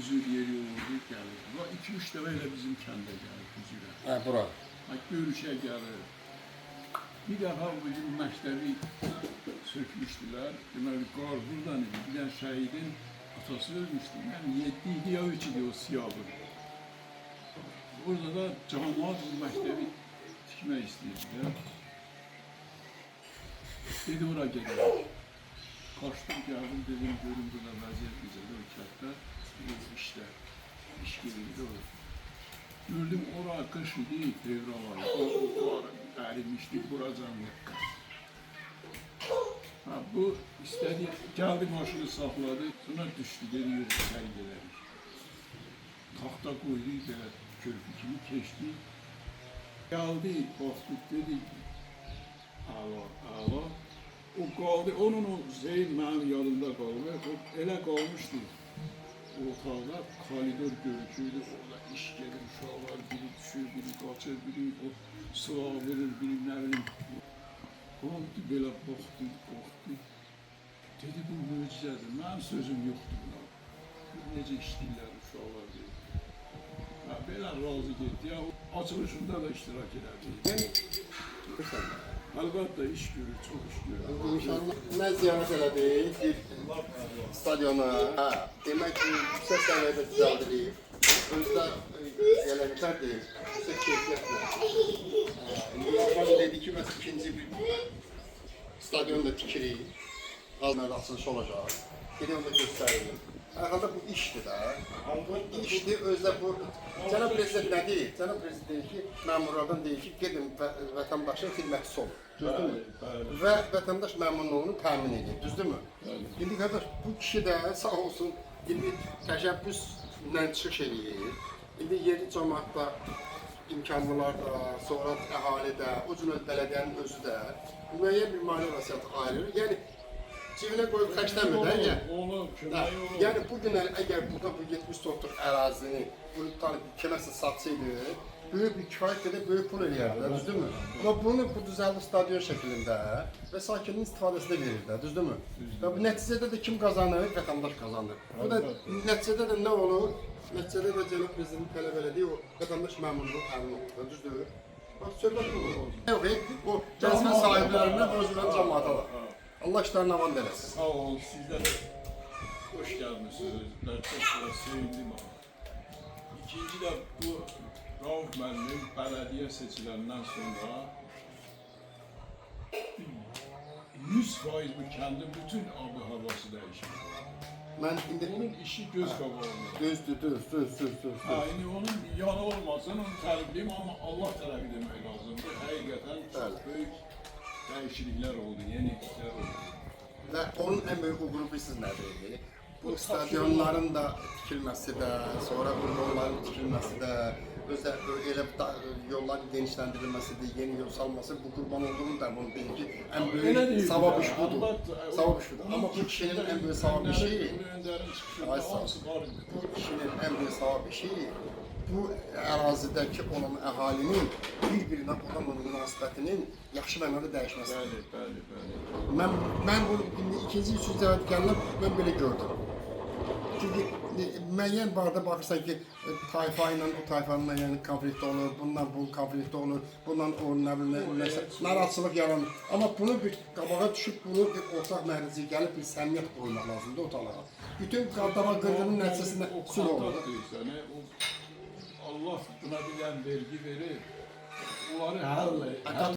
üzür yeri olurdu, gəlirdi. Və 2-3 dəfə elə bizim kəndə gəlib üzürə. Hə, bura. Görüşə gəlir. Bir dəfə bizim məktəbi sökmüşdülər. Deməli, qar buradan idi. Bir dənə şəhidin atası ölmüşdü. Yəni 7 idi ya 3 idi o siyabır. Burada da cəmaat bu məktəbi tikmək istəyirdi. Dedi, ora gedək. Qaçdım, gəldim, dedim, görün burada vəziyyət necədir o kətdə. Biraz işlər, iş gedirdi orada. Gördüm, ora qış idi, fevral ayı. O ərimişdi, buracan yoxqa. Bu istədi, gəldi maşını saxladı, sonra düşdü, dedi, yox, səy gələrik. Taxta qoydu, belə körpü kimi keçdi. Gəldi, baxdı, dedi, əla. O qaldı, onun o zeyn mənim yadımda qaldı. O elə qalmışdı o otaqda, koridor görükürdü, orada iş gelir, uşaqlar biri düşür, biri qaçır, biri o silah verir, biri nə bilim. Qaldı, belə baxdı, qorxdu. Dedi, bu möcüzədir, mənim sözüm yoxdur buna. Necə işləyirlər uşaqlar deyir. Belə razı getdi, açılışında da iştirak edərdi. Əlbəttə iş görür, çox iş görür. İnşallah nə ziyarət elədik bir stadiona. Demək ki, yüksək səviyyədə düzəldilib. Özdə gələnlərdir, yüksək keyfiyyətlə. Normal dedi ki, bəs ikinci bir stadion da tikirik. Qalmadı açılışı olacaq. Geri onu da göstərelim. Əlbəttə bu işdir də. Bu işdir, özdə bu... Cənab Prezident nə deyir? Cənab Prezident deyir ki, məmurlardan deyir ki, gedin vətəndaşın xidmətçisi olun. Düzdürmü? Və vətəndaş məmnunluğunu təmin edir, düzdürmü? İndi qardaş, bu kişi də sağ olsun, indi təşəbbüslə çıxış edir. İndi yeri cəmaatda, imkanlılar da, sonra əhali də, o cür bələdiyyənin özü də müəyyən bir maliyyə vəsiyyatı ayırır. Yəni, cibinə qoyub xərcləmir də, yəni bu gün əgər burada bu 70 sotluq ərazini kiməsə satsaydı, böyük bir kifayət qədər böyük pul eləyərdi, düzdürmü? Və bunu bu düzəldi stadion şəklində və sakinin istifadəsində verir də, düzdürmü? Və bu nəticədə də kim qazanır? Vətəndaş qazanır. Bu da nəticədə də nə olur? Nəticədə də Cənab Prezident tələb elədiyi o vətəndaş məmurluğu təmin olur, düzdür? Bax, söhbət bu olur. Yox, o vəzifə sahiblərindən özündən cəmaata var. Allah işlərini aman eləsin. Sağ olun, sizlər hoş gəlmişsiniz. Ben çok sevindim ama. İkinci de bu Rauf müəllim belediye seçilenden sonra 100% bu kendi bütün abi havası değişir. Mən indi onun işi göz qabağında. Düzdür. Yani onun yanı olmasın, onu tərifliyim ama Allah tərəfi demək lazımdır. Həqiqətən çox böyük dəyişikliklər oldu, yeniliklər oldu. Və onun ən böyük uğuru bilirsiniz nədir? Bu stadionların da tikilməsi də, sonra bu yolların tikilməsi də, elə yolların genişləndirilməsidir, yeni yol salması, bu qurban olduğunu da bunu deyir ki, ən böyük savab iş budur. Savab iş budur. Amma bu kişinin ən böyük savab işi, bu ərazidəki olan əhalinin bir-birinə olan münasibətinin yaxşı mənada dəyişməsidir. Mən bunu ikinci, üçüncü dəfə gəldim, mən belə gördüm. Çünki müəyyən barədə baxırsan ki, tayfa ilə o tayfanın yəni konflikt olur, bundan bu konflikt olur, bundan o nə bilim, narahatçılıq yaranır. Amma bunu bir qabağa düşüb, bunu bir ortaq məhrəciyə gəlib bir səmiyyət qoymaq lazımdır ortalığa. Bütün qardama qırdığının nəticəsində sülh olur. Allah buna bilən vergi verir, onları həll